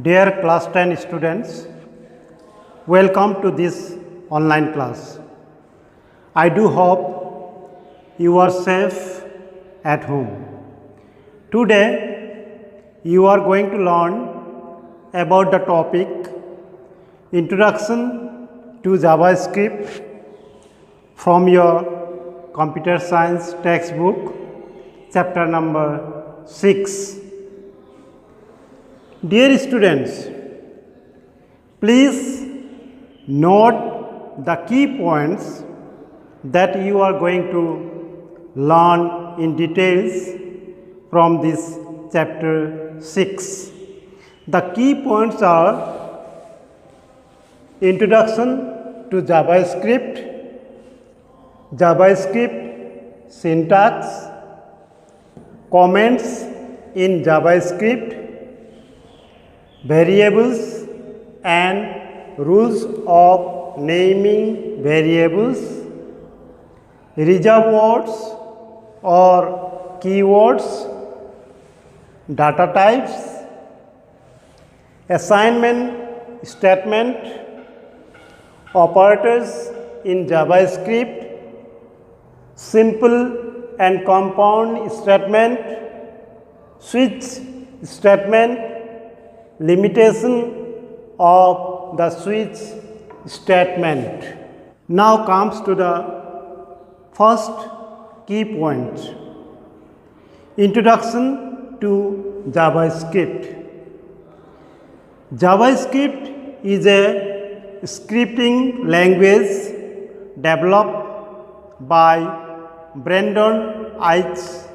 Dear class 10 students, welcome to this online class. I do hope you are safe at home. Today, you are going to learn about the topic Introduction to JavaScript from your Computer Science textbook, chapter number 6. Dear students, please note the key points that you are going to learn in details from this chapter 6. The key points are Introduction to JavaScript, JavaScript syntax, comments in JavaScript, variables and rules of naming variables, reserved words or keywords, data types, assignment statement, operators in JavaScript, simple and compound statement, switch statement, limitation of the switch statement. Now comes to the first key point, Introduction to JavaScript. JavaScript is a scripting language developed by Brandon Ives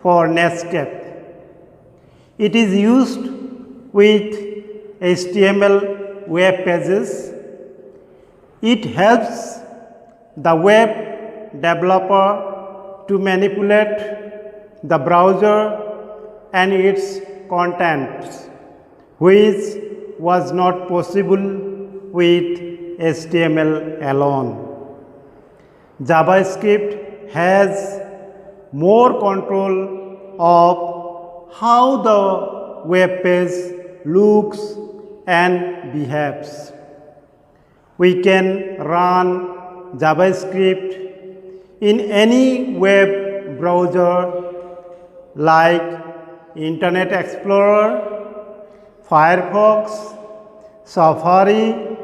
for Netscape. It is used with HTML web pages. It helps the web developer to manipulate the browser and its contents, which was not possible with HTML alone. JavaScript has more control of how the web page looks and behaves. We can run JavaScript in any web browser like Internet Explorer, Firefox, Safari,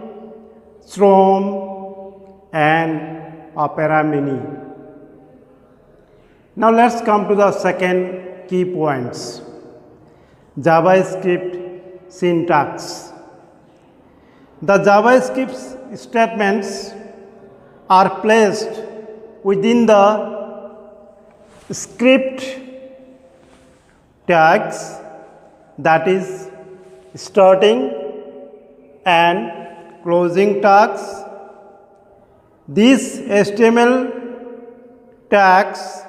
Chrome and Opera Mini. Now let's come to the second key points, JavaScript syntax. The JavaScript statements are placed within the script tags, that is starting and closing tags. These HTML tags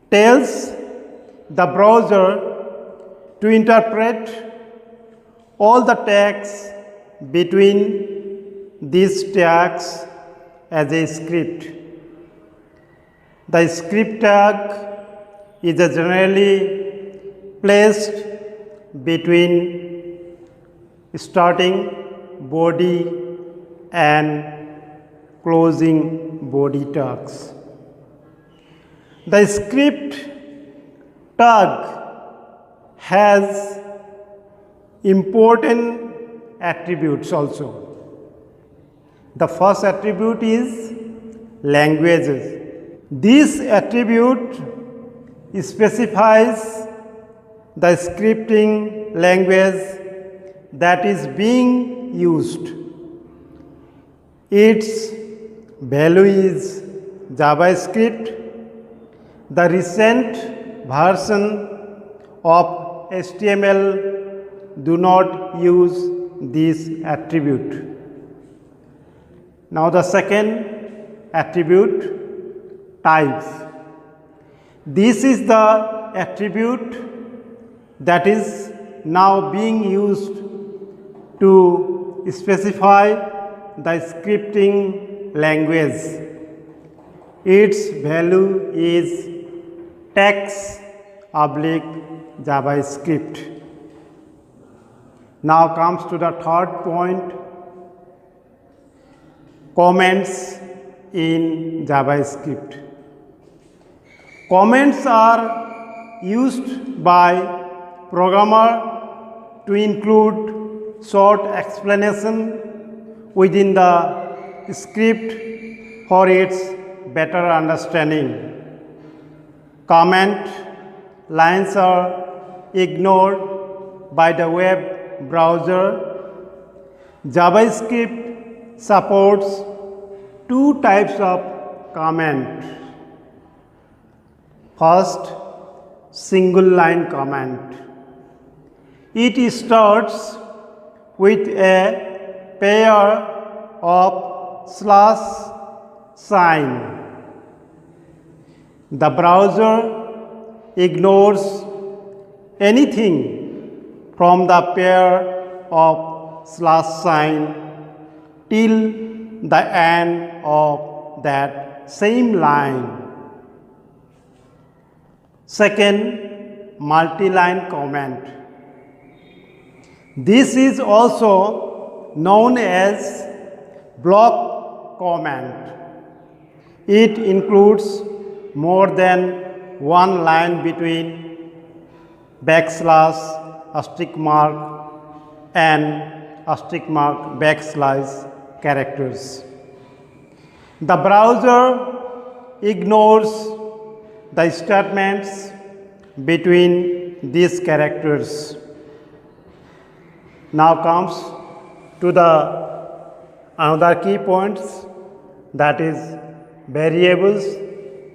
tells the browser to interpret all the tags between these tags as a script. The script tag is generally placed between starting body and closing body tags. The script tag has important attributes also. The first attribute is languages. This attribute specifies the scripting language that is being used. Its value is JavaScript. The recent version of HTML do not use this attribute. Now the second attribute, types. This is the attribute that is now being used to specify the scripting language. Its value is text / JavaScript. Now comes to the third point, comments in JavaScript. Comments are used by programmer to include short explanation within the script for its better understanding. Comment lines are ignored by the web browser. JavaScript supports two types of comment. First, single line comment. It starts with a pair of slash sign. The browser ignores anything from the pair of slash sign till the end of that same line. Second, multi-line comment. This is also known as block comment. It includes more than one line between backslash, asterisk mark and asterisk mark backslash characters. The browser ignores the statements between these characters. Now comes to the another key points, that is variables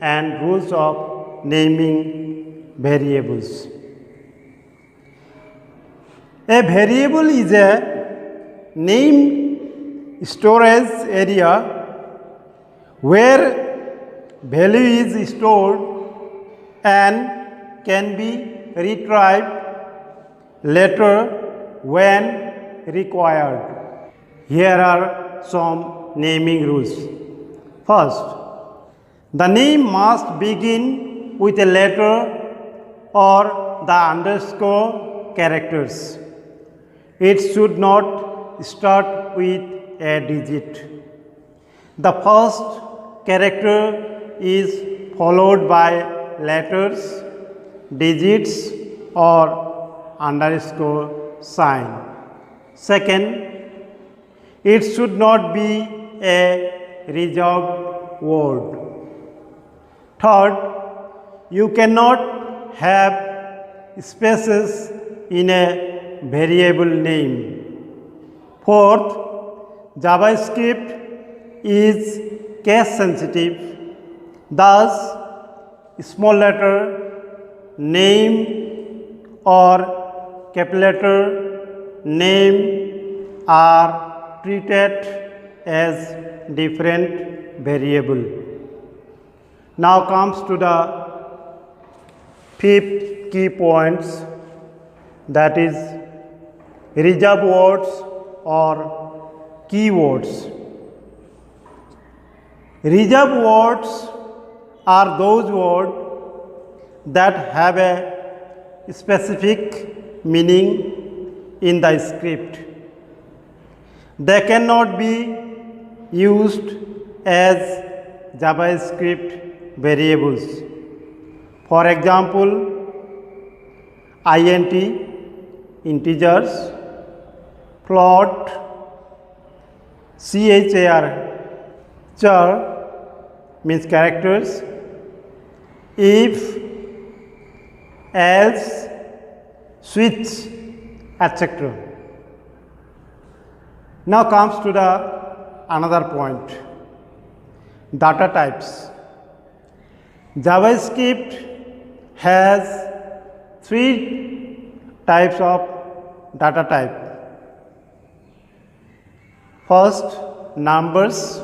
and rules of naming variables. A variable is a name storage area where value is stored and can be retrieved later when required. Here are some naming rules. First, the name must begin with a letter or the underscore characters. It should not start with a digit. The first character is followed by letters, digits or underscore sign. Second, it should not be a reserved word. Third, you cannot have spaces in a variable name. Fourth, JavaScript is case sensitive. Thus, small letter name or capital letter name are treated as different variable. Now comes to the fifth key points, that is reserved words or keywords. Reserved words are those words that have a specific meaning in the script. They cannot be used as JavaScript variables. For example, int, integers, float, char means characters, if, else, switch, etc. Now comes to the another point, data types. JavaScript has three types of data type. First, numbers.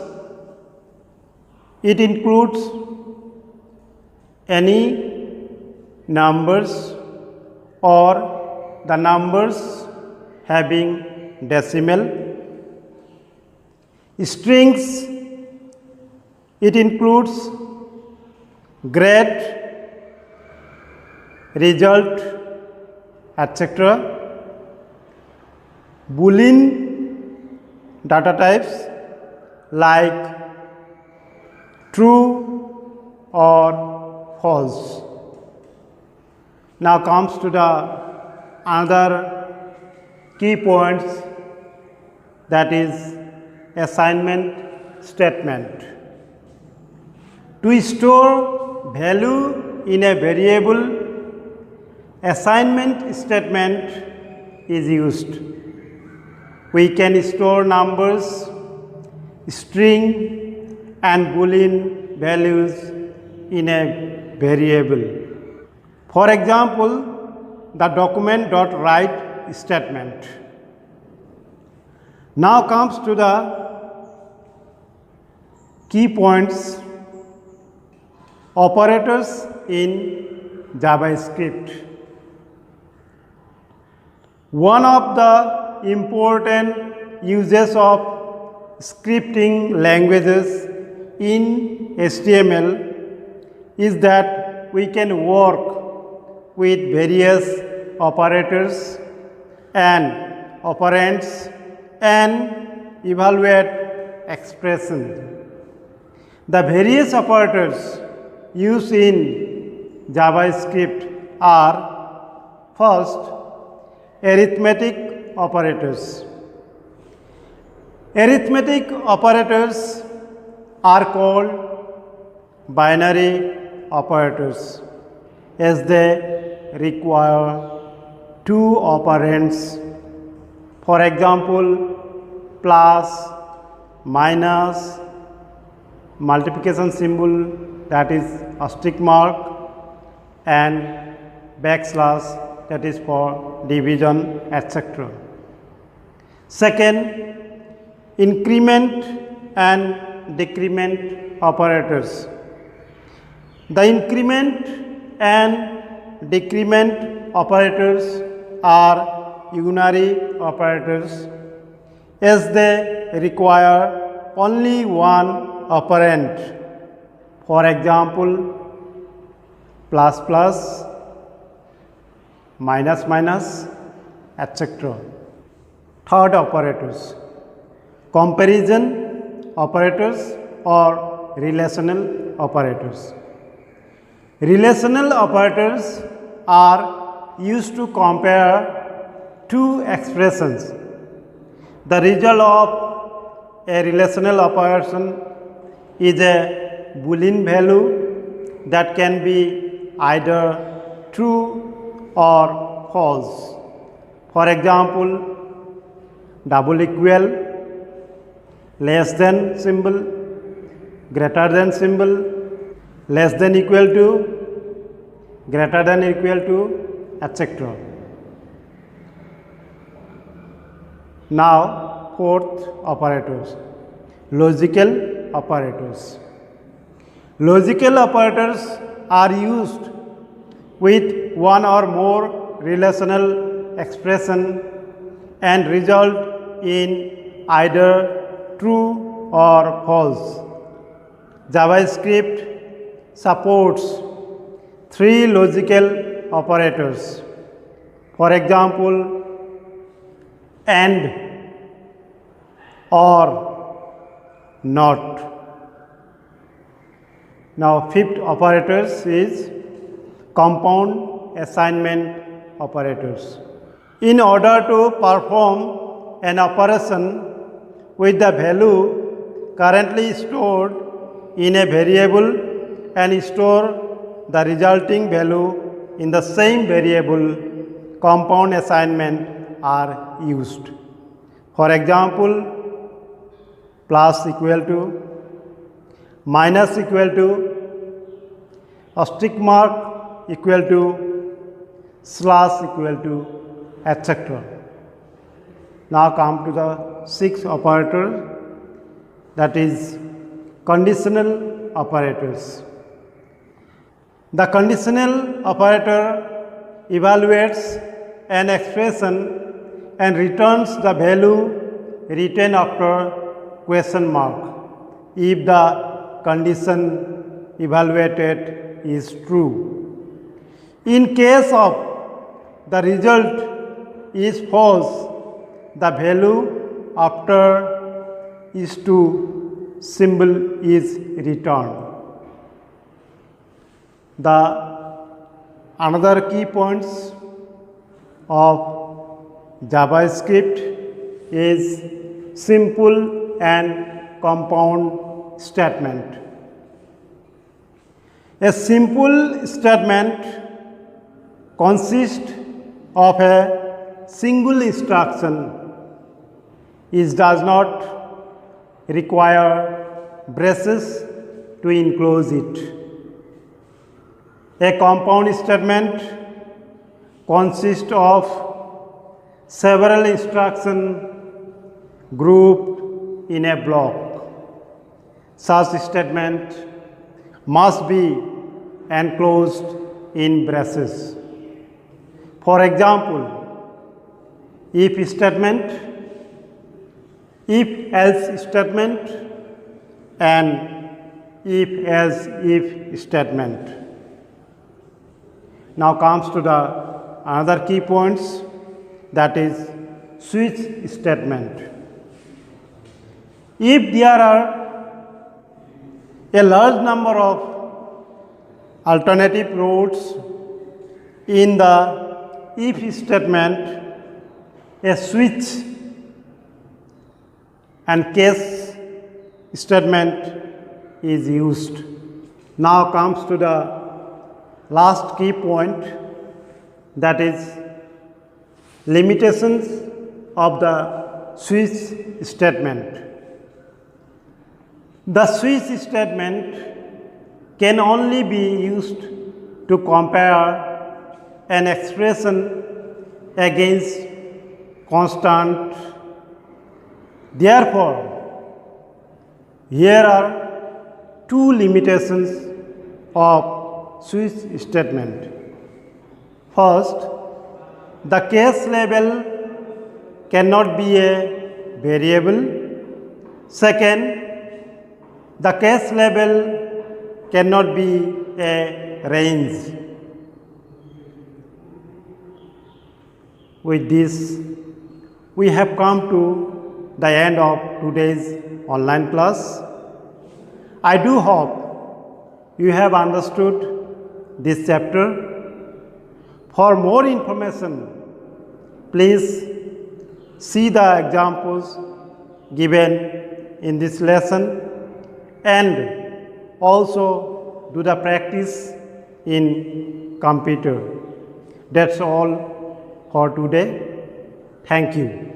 It includes any numbers or the numbers having decimal. Strings, it includes grade, result, etc. Boolean data types like true or false. Now comes to the another key points, that is assignment statement. To store value in a variable, assignment statement is used. We can store numbers, string and Boolean values in a variable. For example, the document.write statement. Now comes to the key points, operators in JavaScript. One of the important uses of scripting languages in HTML is that we can work with various operators and operands and evaluate expression. The various operators used in JavaScript are: first, arithmetic operators. Arithmetic operators are called binary operators as they require two operands. For example, plus, minus, multiplication symbol, that is asterisk mark, and backslash, that is for division, etc. Second, increment and decrement operators. The increment and decrement operators are unary operators as they require only one operand. For example, plus plus, minus minus, etc. Third, operators, comparison operators or relational operators. Relational operators are used to compare two expressions. The result of a relational operation is a Boolean value that can be either true or false. For example, double equal, less than symbol, greater than symbol, less than equal to, greater than equal to, etc. Now, fourth, operators, logical operators. Logical operators are used with one or more relational expression and result in either true or false. JavaScript supports three logical operators. For example, and, or, not. Now, fifth operators is compound assignment operators. In order to perform an operation with the value currently stored in a variable and store the resulting value in the same variable, compound assignment are used. For example, plus equal to, minus equal to, asterisk mark equal to, slash equal to, etc. Now come to the sixth operator, that is conditional operators. The conditional operator evaluates an expression and returns the value written after question mark if the condition evaluated is true. In case of the result is false, the value after is to symbol is returned. The another key points of JavaScript is simple and compound statement. A simple statement consists of a single instruction. It does not require braces to enclose it. A compound statement consists of several instructions grouped in a block. Such statement must be enclosed in braces. For example, if statement, if else statement, and if else if statement. Now comes to the another key points, that is switch statement. If there are a large number of alternative routes in the if statement, a switch and case statement is used. Now comes to the last key point, that is limitations of the switch statement. The switch statement can only be used to compare an expression against constant. Therefore, here are two limitations of switch statement. First, the case label cannot be a variable. Second, the case label cannot be a range. With this, we have come to the end of today's online class. I do hope you have understood this chapter. For more information, please see the examples given in this lesson and also do the practice in computer. That's all for today. Thank you.